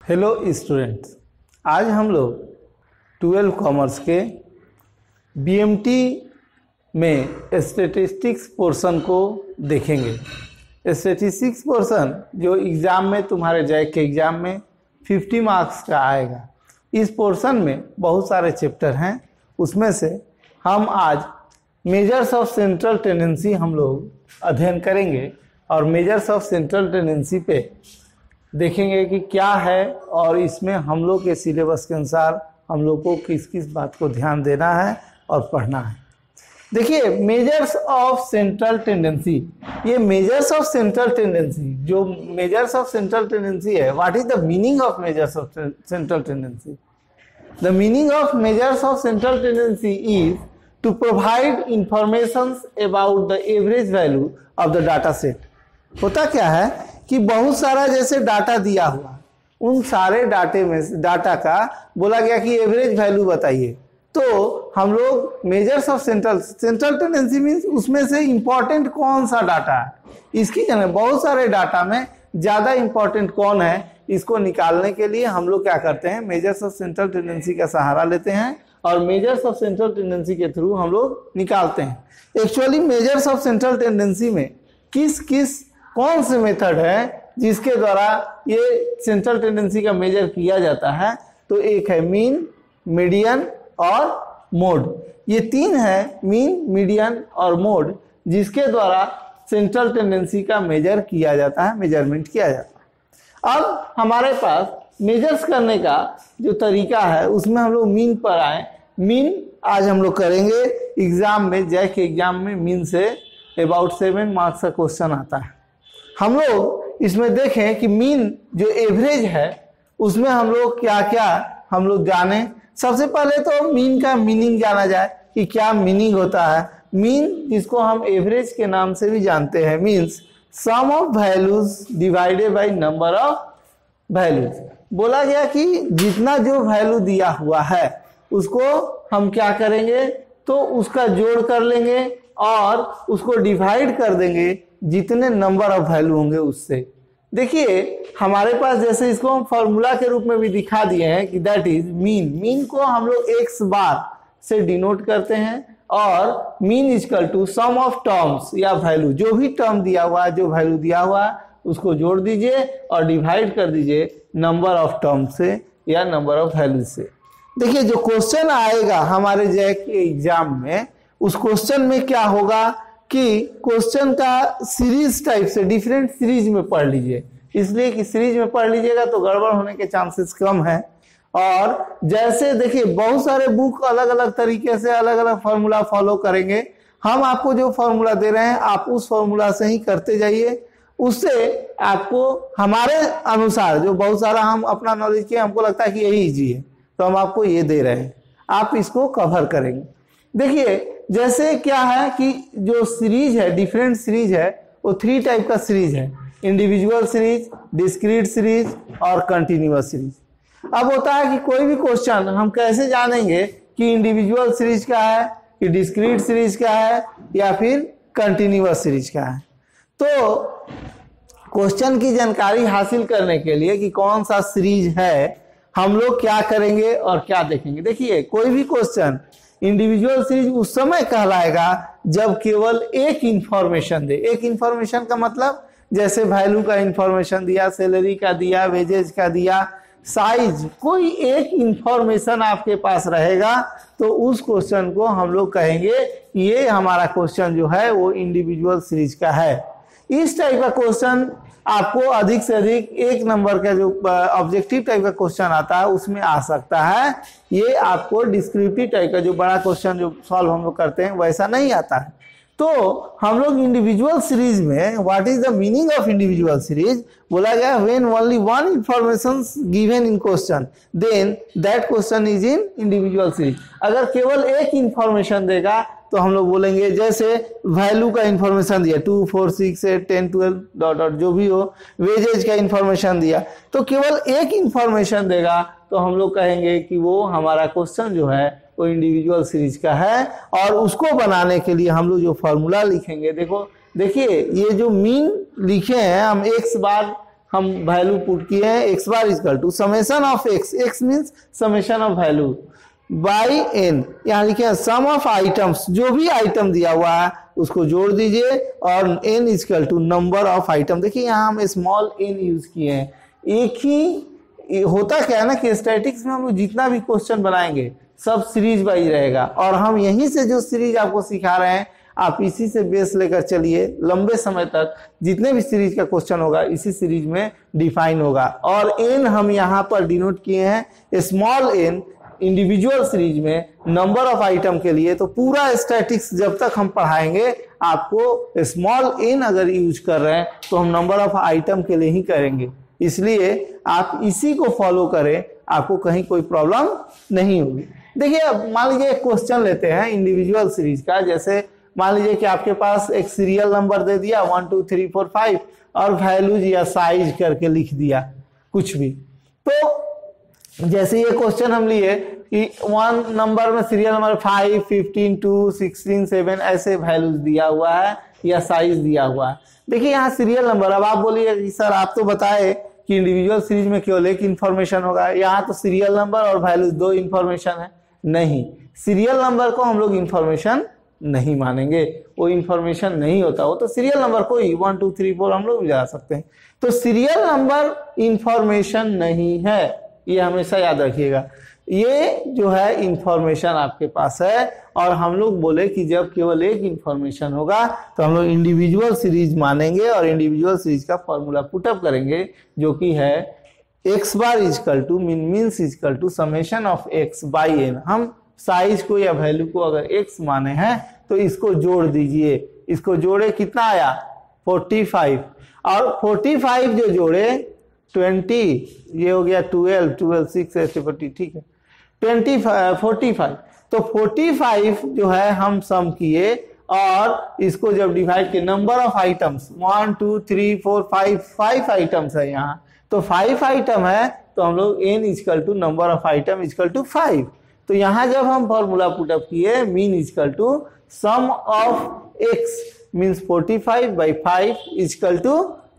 Hello students, आज हम लोग 12 कॉमर्स के बीएमटी में स्टैटिस्टिक्स पोर्शन को देखेंगे। स्टैटिस्टिक्स पोर्शन जो एग्ज़ाम में तुम्हारे जैक के एग्ज़ाम में 50 मार्क्स का आएगा। इस पोर्शन में बहुत सारे चैप्टर हैं, उसमें से हम आज मेजर्स ऑफ सेंट्रल टेंडेंसी हम लोग अध्ययन करेंगे और मेजर्स ऑफ सेंट्रल टेंडेंसी पे देखेंगे कि क्या है और इसमें हम लोग के सिलेबस के अनुसार हम लोग को किस किस बात को ध्यान देना है और पढ़ना है। देखिए, मेजर्स ऑफ सेंट्रल टेंडेंसी, ये मेजर्स ऑफ सेंट्रल टेंडेंसी, जो मेजर्स ऑफ सेंट्रल टेंडेंसी है, what is the meaning of measures of central tendency? The meaning of measures of central tendency is to provide information about the average value of the data set. होता क्या है कि बहुत सारा जैसे data दिया हुआ, उन सारे डाटा का बोला गया कि एवरेज वैल्यू बताइए, तो हम लोग measures of central tendency means उसमें से इंपॉर्टेंट कौन सा डाटा है, इसकी जाने बहुत सारे डाटा में ज़्यादा इंपॉर्टेंट कौन है, इसको निकालने के लिए हम लोग क्या करते हैं, मेजर्स ऑफ सेंट्रल टेंडेंसी का सहारा लेते हैं और मेजर्स ऑफ सेंट्रल टेंडेंसी के थ्रू हम लोग निकालते हैं। Actually measures of central tendency में कौन से मेथड है जिसके द्वारा ये सेंट्रल टेंडेंसी का मेजर किया जाता है? तो एक है मीन, मीडियन और मोड। ये तीन है, मीन, मीडियन और मोड, जिसके द्वारा सेंट्रल टेंडेंसी का मेजर किया जाता है, मेजरमेंट किया जाता है। अब हमारे पास मेजर्स करने का जो तरीका है उसमें हम लोग मीन पर आए। मीन आज हम लोग करेंगे एग्जाम में, जैक के एग्जाम में मीन से अबाउट 7 मार्क्स का क्वेश्चन आता है। हम लोग इसमें देखें कि मीन जो एवरेज है उसमें हम लोग क्या क्या हम लोग जाने। सबसे पहले तो मीन का मीनिंग जाना जाए कि क्या मीनिंग होता है। मीन, जिसको हम एवरेज के नाम से भी जानते हैं, means sum of values divided by number of values. बोला गया कि जितना जो वैल्यू दिया हुआ है उसको हम क्या करेंगे, तो उसका जोड़ कर लेंगे और उसको डिवाइड कर देंगे जितने नंबर ऑफ वैल्यू होंगे उससे। देखिए, हमारे पास जैसे इसको हम फॉर्मूला के रूप में भी दिखा दिए हैं कि दैट इज मीन। मीन को हम लोग x बार से डिनोट करते हैं और mean equal to sum of terms या वैल्यू, जो भी टर्म दिया हुआ है, जो वैल्यू दिया हुआ है उसको जोड़ दीजिए और डिवाइड कर दीजिए नंबर ऑफ टर्म से या नंबर ऑफ वैल्यू से। देखिए, जो क्वेश्चन आएगा हमारे जैक के एग्जाम में, उस क्वेश्चन में क्या होगा कि क्वेश्चन का सीरीज टाइप से डिफरेंट सीरीज में पढ़ लीजिए, इसलिए कि सीरीज में पढ़ लीजिएगा तो गड़बड़ होने के चांसेस कम है। और जैसे देखिए, बहुत सारे बुक अलग अलग तरीके से अलग अलग फार्मूला फॉलो करेंगे। हम आपको जो फार्मूला दे रहे हैं आप उस फार्मूला से ही करते जाइए, उससे आपको हमारे अनुसार जो बहुत सारा हम अपना नॉलेज के हमको लगता है कि यही इजी है तो हम आपको ये दे रहे हैं, आप इसको कवर करेंगे। देखिए, जैसे क्या है कि जो सीरीज है, डिफरेंट सीरीज है, वो 3 टाइप का सीरीज है, इंडिविजुअल सीरीज, डिस्क्रीट सीरीज और कंटिन्यूअस सीरीज। अब होता है कि कोई भी क्वेश्चन हम कैसे जानेंगे कि इंडिविजुअल सीरीज क्या है, कि डिस्क्रीट सीरीज क्या है या फिर कंटिन्यूअस सीरीज क्या है? तो क्वेश्चन की जानकारी हासिल करने के लिए कि कौन सा सीरीज है, हम लोग क्या करेंगे और क्या देखेंगे। देखिए, कोई भी क्वेश्चन इंडिविजुअल सीरीज उस समय कहलाएगा जब केवल एक इंफॉर्मेशन दे। एक इंफॉर्मेशन का मतलब जैसे वैल्यू का इंफॉर्मेशन दिया, सैलरी का दिया, वेजेज का दिया, साइज, कोई एक इंफॉर्मेशन आपके पास रहेगा तो उस क्वेश्चन को हम लोग कहेंगे ये हमारा क्वेश्चन जो है वो इंडिविजुअल सीरीज का है। इस टाइप का क्वेश्चन आपको अधिक से अधिक 1 नंबर का जो ऑब्जेक्टिव टाइप का क्वेश्चन आता है उसमें आ सकता है। ये आपको डिस्क्रिप्टिव टाइप का जो बड़ा क्वेश्चन जो सॉल्व हम लोग करते हैं वैसा नहीं आता है। तो हम लोग इंडिविजुअल सीरीज में, what is the meaning of individual series, बोला गया when only one information given in question then that question is in individual series. अगर केवल एक इंफॉर्मेशन देगा तो हम लोग बोलेंगे, जैसे वैल्यू का इंफॉर्मेशन दिया 2, 4, 6, 8, 10, 12 डॉट डॉट जो भी हो, वेजेज का इंफॉर्मेशन दिया, तो केवल एक इंफॉर्मेशन देगा तो हम लोग कहेंगे कि वो हमारा क्वेश्चन जो है वो इंडिविजुअल सीरीज का है। और उसको बनाने के लिए हम लोग जो फॉर्मूला लिखेंगे, देखिए ये जो मीन लिखे हैं हम x बार हम वैल्यू पुट किए हैं X bar equal to summation of X, X means summation of value by N, यहाँ लिखे सम ऑफ आइटम्स, जो भी आइटम दिया हुआ है उसको जोड़ दीजिए और N equal to number of item. देखिए यहाँ हम स्मॉल एन यूज किए हैं। एक ही होता क्या है ना कि स्टैटिक्स में हम लोग जितना भी क्वेश्चन बनाएंगे सब सीरीज वाइज रहेगा, और हम यहीं से जो सीरीज आपको सिखा रहे हैं आप इसी से बेस लेकर चलिए, लंबे समय तक जितने भी सीरीज का क्वेश्चन होगा इसी सीरीज में डिफाइन होगा। और एन हम यहाँ पर डिनोट किए हैं स्मॉल एन इंडिविजुअल सीरीज में नंबर ऑफ आइटम के लिए। तो पूरा स्टैटिक्स जब तक हम पढ़ाएंगे आपको स्मॉल एन अगर यूज कर रहे हैं तो हम नंबर ऑफ आइटम के लिए ही करेंगे, इसलिए आप इसी को फॉलो करें, आपको कहीं कोई प्रॉब्लम नहीं होगी। देखिए अब मान लीजिए एक क्वेश्चन लेते हैं इंडिविजुअल सीरीज का, जैसे मान लीजिए कि आपके पास एक सीरियल नंबर दे दिया 1 2 3 4 5 और वैल्यूज या साइज करके लिख दिया कुछ भी। तो जैसे ये क्वेश्चन हम लिए कि 1 नंबर में सीरियल नंबर 5 15 2 16 7 ऐसे वैल्यूज दिया हुआ है या साइज दिया हुआ है। देखिए यहाँ सीरियल नंबर, अब आप बोलिए कि सर आप तो बताए कि इंडिविजुअल सीरीज में केवल एक इंफॉर्मेशन होगा, यहाँ तो सीरियल नंबर और वैल्यूज दो इंफॉर्मेशन है। नहीं, सीरियल नंबर को हम लोग इंफॉर्मेशन नहीं मानेंगे, वो इंफॉर्मेशन नहीं होता, वो तो सीरियल नंबर को ही 1 2 3 4 हम लोग भी जा सकते हैं। तो सीरियल नंबर इंफॉर्मेशन नहीं है, ये हमेशा याद रखिएगा। ये जो है इंफॉर्मेशन आपके पास है, और हम लोग बोले कि जब केवल एक इंफॉर्मेशन होगा तो हम लोग इंडिविजुअल सीरीज मानेंगे और इंडिविजुअल सीरीज का फॉर्मूला पुटअप करेंगे, जो कि है X bar equal to means equal to summation of X by N. हम साइज को या वैल्यू को अगर एक्स माने हैं तो इसको जोड़ दीजिए, इसको जोड़े कितना आया 45, और 45 जो जोड़े 20, ये हो गया 12 12 6 8 40, ठीक है 45, तो 45 जो है हम सम किए और इसको जब डिवाइड किए नंबर ऑफ आइटम्स 1 2 3 4 5 आइटम्स है यहाँ, तो 5 आइटम है तो हम लोग n equal to number of item equal to 5। तो यहाँ जब हम फॉर्मूला पुटअप किए mean equal to sum of x means 45 by 5 equal to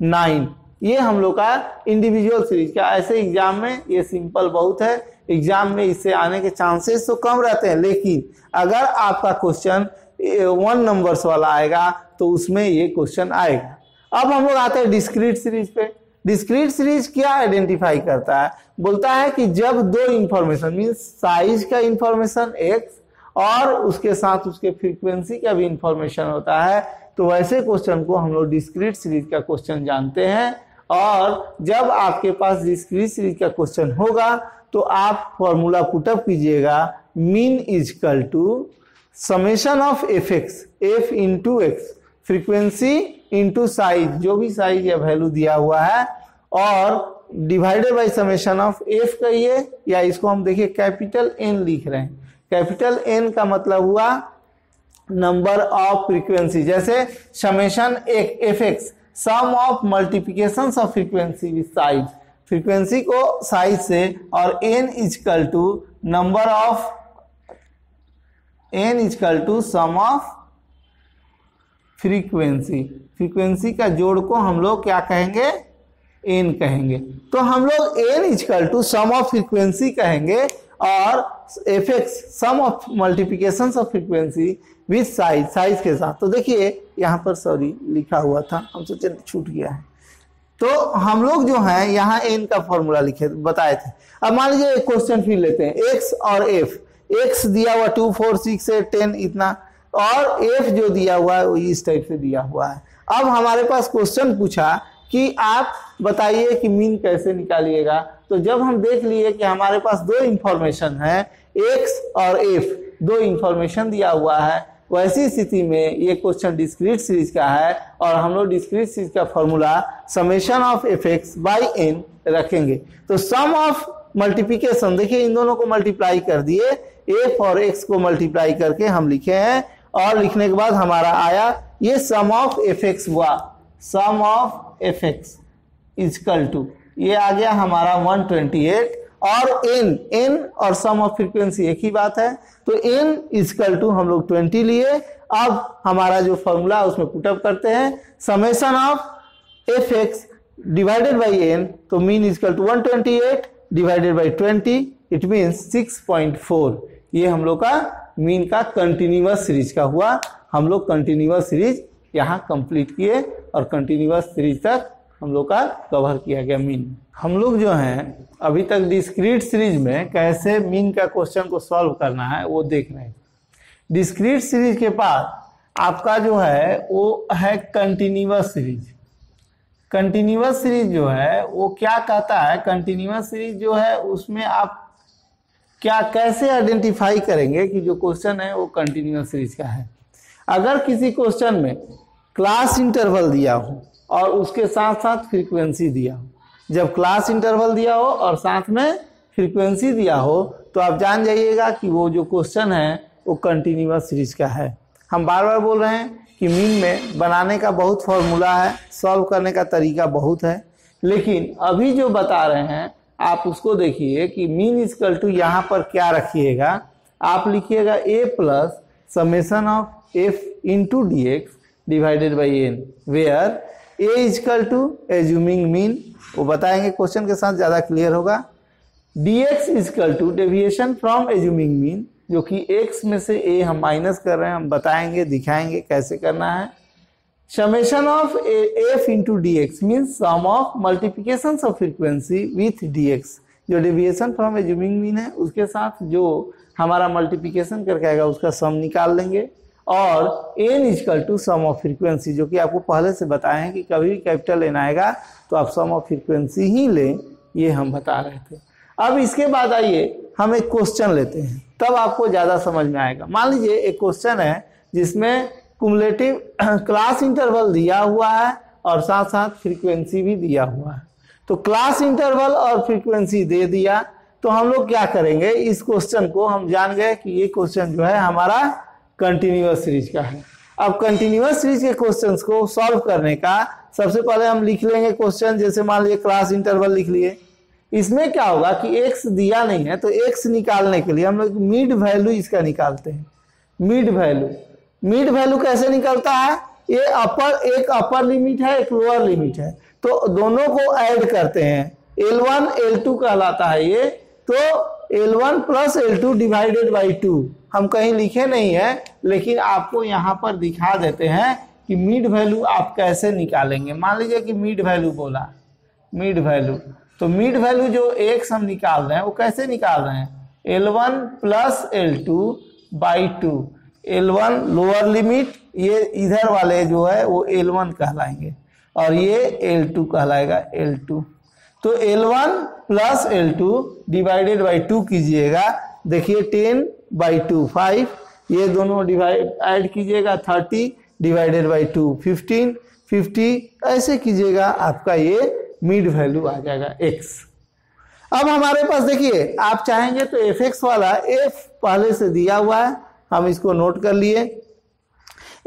9। ये हम लोग का इंडिविजुअल सीरीज का। ऐसे एग्जाम में ये सिंपल बहुत है, एग्जाम में इससे आने के चांसेस तो कम रहते हैं, लेकिन अगर आपका क्वेश्चन 1 नंबर्स वाला आएगा तो उसमें ये क्वेश्चन आएगा। अब हम लोग आते हैं डिस्क्रीट सीरीज पे। डिस्क्रीट सीरीज क्या आइडेंटिफाई करता है, बोलता है कि जब दो इंफॉर्मेशन मीन्स साइज का इंफॉर्मेशन x और उसके साथ उसके फ्रीक्वेंसी का भी इंफॉर्मेशन होता है, तो वैसे क्वेश्चन को हम लोग डिस्क्रीट सीरीज का क्वेश्चन जानते हैं। और जब आपके पास डिस्क्रीट सीरीज का क्वेश्चन होगा तो आप फॉर्मूला पुटअप कीजिएगा mean equal to summation of F X, F into X, frequency into size, जो भी साइज या वैल्यू दिया हुआ है, और divided by summation of F कहिए, या इसको हम देखिए कैपिटल एन लिख रहे हैं। कैपिटल एन का मतलब हुआ नंबर ऑफ फ्रीक्वेंसी, जैसे summation F X sum of multiplication of frequency with size, frequency को साइज से, और N equal to number of, N equal to sum of frequency, frequency का जोड़ को हम लोग क्या कहेंगे एन कहेंगे। तो हम लोग N equal to sum of frequency कहेंगे और F X sum of multiplication of frequency with size, size के साथ। तो देखिए यहाँ पर सॉरी लिखा हुआ था, हमसे छूट गया है। तो हम लोग जो है यहाँ एन का फॉर्मूला लिखे बताए थे। अब मान लीजिए एक क्वेश्चन फिर लेते हैं, एक्स और एफ। एक्स दिया हुआ 2 4 6 8 10 इतना, और एफ जो दिया हुआ है वो इस टाइप से दिया हुआ है। अब हमारे पास क्वेश्चन पूछा कि आप बताइए कि मीन कैसे निकालिएगा। तो जब हम देख लिए कि हमारे पास दो इंफॉर्मेशन है, एक्स और एफ, दो इंफॉर्मेशन दिया हुआ है, वैसी स्थिति में ये क्वेश्चन डिस्क्रीट सीरीज का है और हम लोग डिस्क्रीट सीरीज का formula summation of F X by N रखेंगे। तो सम ऑफ मल्टीप्लिकेशन, देखिए इन दोनों को मल्टीप्लाई कर दिए, एफ और एक्स को मल्टीप्लाई करके हम लिखे हैं, और लिखने के बाद हमारा आया ये सम ऑफ एफ एक्स हुआ, sum of F X is equal to, ये आ गया हमारा 128, और एन और सम ऑफ फ्रीक्वेंसी एक ही बात है, तो एन इजकल टू हम लोग 20 लिए। अब हमारा जो फॉर्मूला उसमें पुटअप करते हैं, summation of F X divided by n, तो mean equal to 128 divided by 20, it means 6.4। ये हम लोग का मीन का कंटिन्यूअस सीरीज का हुआ। हम लोग कंटिन्यूअस सीरीज यहाँ कंप्लीट किए और कंटिन्यूअस सीरीज तक हम लोग का कवर किया गया मीन। हम लोग जो हैं अभी तक डिस्क्रीट सीरीज में कैसे मीन का क्वेश्चन को सॉल्व करना है वो देख रहे हैं। डिस्क्रीट सीरीज के बाद आपका जो है वो है कंटिन्यूअस सीरीज। कंटिन्यूअस सीरीज जो है वो क्या कहता है, कंटिन्यूअस सीरीज जो है उसमें आप क्या कैसे आइडेंटिफाई करेंगे कि जो क्वेश्चन है वो कंटिन्यूअस सीरीज का है। अगर किसी क्वेश्चन में क्लास इंटरवल दिया हो और उसके साथ साथ फ्रीक्वेंसी दिया हो, जब क्लास इंटरवल दिया हो और साथ में फ्रीक्वेंसी दिया हो तो आप जान जाइएगा कि वो जो क्वेश्चन है वो कंटिन्यूअस सीरीज का है। हम बार बार बोल रहे हैं कि मीन में बनाने का बहुत फॉर्मूला है, सॉल्व करने का तरीका बहुत है, लेकिन अभी जो बता रहे हैं आप उसको देखिए कि मीन इक्वल टू यहाँ पर क्या रखिएगा, आप लिखिएगा a plus summation of f into D X divided by n, where a equal to assuming mean, वो बताएंगे क्वेश्चन के साथ ज़्यादा क्लियर होगा। dx equal to deviation from assuming mean, जो कि x में से a हम माइनस कर रहे हैं, हम बताएंगे दिखाएंगे कैसे करना है। Summation of f into D X means sum of multiplication of frequency with dx, जो डेविएशन फ्रॉम एज्यूमिंग मीन है उसके साथ जो हमारा मल्टीप्लिकेशन करके आएगा उसका सम निकाल लेंगे। और n equal to sum of frequency, जो कि आपको पहले से बताए हैं कि कभी भी कैपिटल n आएगा तो आप सम ऑफ फ्रीक्वेंसी ही लें, ये हम बता रहे थे। अब इसके बाद आइए हम एक क्वेश्चन लेते हैं, तब आपको ज़्यादा समझ में आएगा। मान लीजिए एक क्वेश्चन है जिसमें कुमुलेटिव क्लास इंटरवल दिया हुआ है और साथ साथ फ्रीक्वेंसी भी दिया हुआ है। तो क्लास इंटरवल और फ्रीक्वेंसी दे दिया तो हम लोग क्या करेंगे, इस क्वेश्चन को हम जान गए कि ये क्वेश्चन जो है हमारा कंटिन्यूअस सीरीज का है। अब कंटिन्यूअस सीरीज के क्वेश्चंस को सॉल्व करने का सबसे पहले हम लिख लेंगे क्वेश्चन, जैसे मान लीजिए क्लास इंटरवल लिख लिए। इसमें क्या होगा कि x दिया नहीं है तो x निकालने के लिए हम लोग मिड वैल्यू इसका निकालते हैं। मिड वैल्यू कैसे निकलता है, ये एक अपर लिमिट है एक लोअर लिमिट है, तो दोनों को ऐड करते हैं, L1 L2 कहलाता है ये। तो L1 plus L2 divided by 2 हम कहीं लिखे नहीं है, लेकिन आपको यहाँ पर दिखा देते हैं कि मिड वैल्यू आप कैसे निकालेंगे। मान लीजिए कि मिड वैल्यू बोला, मिड वैल्यू, तो मिड वैल्यू जो x हम निकाल रहे हैं वो कैसे निकाल रहे हैं, L1 plus L2 by 2। L1 lower limit, ये इधर वाले जो है वो L1 कहलाएंगे और ये L2 कहलाएगा L2। तो L1 plus L2 divided by 2 कीजिएगा, देखिए 10 बाई 2 5, ये दोनों डिवाइड ऐड कीजिएगा 30 डिवाइडेड बाई 2 15, 50 ऐसे कीजिएगा, आपका ये मिड वैल्यू आ जाएगा x। अब हमारे पास देखिए आप चाहेंगे तो fx वाला f पहले से दिया हुआ है, हम इसको नोट कर लिए।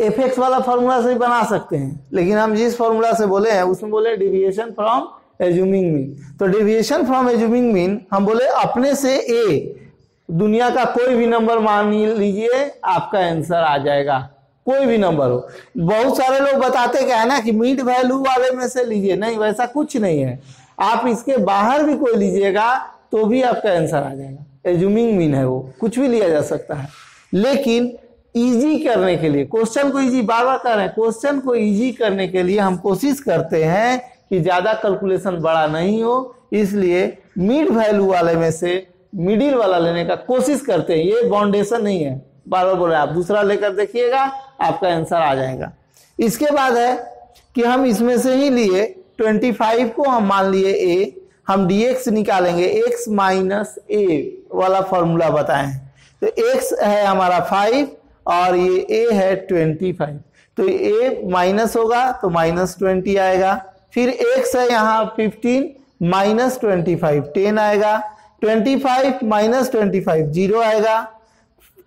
fx वाला फॉर्मूला से ही बना सकते हैं, लेकिन हम जिस फॉर्मूला से बोले हैं उसमें बोले डेविएशन फ्रॉम एज्यूमिंग मीन। तो डेविएशन फ्रॉम एज्यूमिंग मीन हम बोले अपने से a, दुनिया का कोई भी नंबर मान लीजिए आपका आंसर आ जाएगा, कोई भी नंबर हो। बहुत सारे लोग बताते क्या है ना कि मिड वैल्यू वाले में से लीजिए, नहीं वैसा कुछ नहीं है, आप इसके बाहर भी कोई लीजिएगा तो भी आपका आंसर आ जाएगा। एज्यूमिंग मीन है वो, कुछ भी लिया जा सकता है। लेकिन इजी करने के लिए क्वेश्चन को इजी, बार बार कर रहे हैं, क्वेश्चन को इजी करने के लिए हम कोशिश करते हैं कि ज्यादा कैलकुलेशन बड़ा नहीं हो, इसलिए मिड वैल्यू वाले में से मिडिल वाला लेने का कोशिश करते हैं। ये बाउंडेशन नहीं है, बार बार बोल रहे हैं, आप दूसरा लेकर देखिएगा आपका आंसर आ जाएगा। इसके बाद है कि हम इसमें से ही लिए 25 को हम मान लिए a, हम dx निकालेंगे, x माइनस a वाला फॉर्मूला बताएं, तो x है हमारा 5 और ये a है 25, तो a माइनस होगा तो माइनस 20 आएगा। फिर x है यहाँ 15 माइनस 25 10 आएगा, 25 माइनस 25 0 आएगा,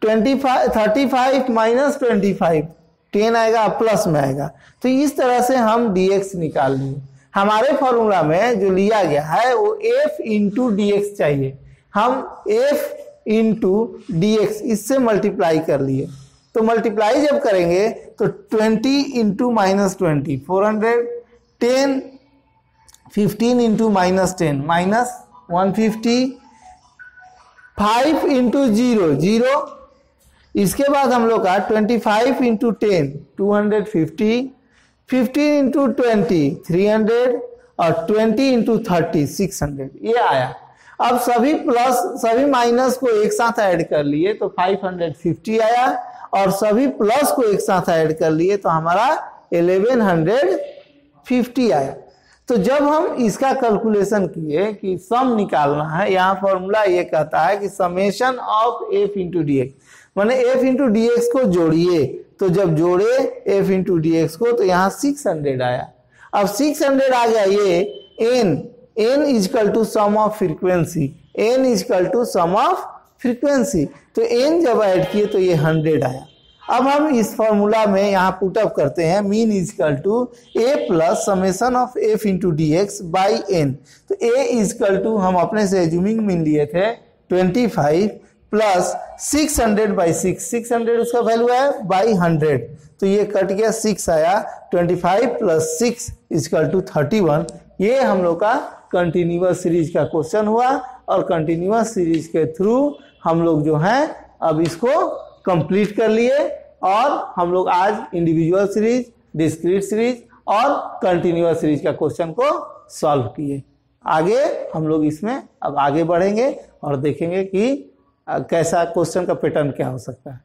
35 माइनस 25 10 आएगा प्लस में आएगा। तो इस तरह से हम dx निकाल लिए। हमारे फॉर्मूला में जो लिया गया है वो f इंटू डी एक्स चाहिए, हम f इंटू डी एक्स इससे मल्टीप्लाई कर लिए। तो मल्टीप्लाई जब करेंगे तो 20 इंटू माइनस 20 400, 10 15 इंटू -10 -150, 5 इंटू 0, इसके बाद हम लोग का 25 इंटू 10 250, 15 इंटू 20 300 और 20 इंटू 30 600, ये आया। अब सभी माइनस को एक साथ ऐड कर लिए तो 550 आया, और सभी प्लस को एक साथ ऐड कर लिए तो हमारा 1150 आया। तो जब हम इसका कैलकुलेशन किए कि सम निकालना है, यहाँ फॉर्मूला ये कहता है कि summation of f into D x, मैंने f इंटू डी एक्स को जोड़िए, तो जब जोड़े f इंटू डी एक्स को तो यहाँ 600 आया। अब 600 आ गया, ये n equal to sum of frequency, n equal to sum of frequency, तो n जब ऐड किए तो ये 100 आया। अब हम इस फॉर्मूला में यहाँ पुटअप करते हैं mean equal to a plus summation of f into D X by n, तो a इजकल टू हम अपने से एज्यूमिंग मीन लिए थे 25 प्लस 600 बाई 600 उसका वैल्यू है बाई 100, तो ये कट गया 6 आया, 25 प्लस 6 इजकल टू 31। ये हम लोग का कंटिन्यूअस सीरीज का क्वेश्चन हुआ, और कंटिन्यूअस सीरीज के थ्रू हम लोग जो है अब इसको कंप्लीट कर लिए, और हम लोग आज इंडिविजुअल सीरीज, डिस्क्रीट सीरीज और कंटिन्यूअस सीरीज का क्वेश्चन को सॉल्व किए। आगे हम लोग इसमें अब आगे बढ़ेंगे और देखेंगे कि कैसा क्वेश्चन का पैटर्न क्या हो सकता है।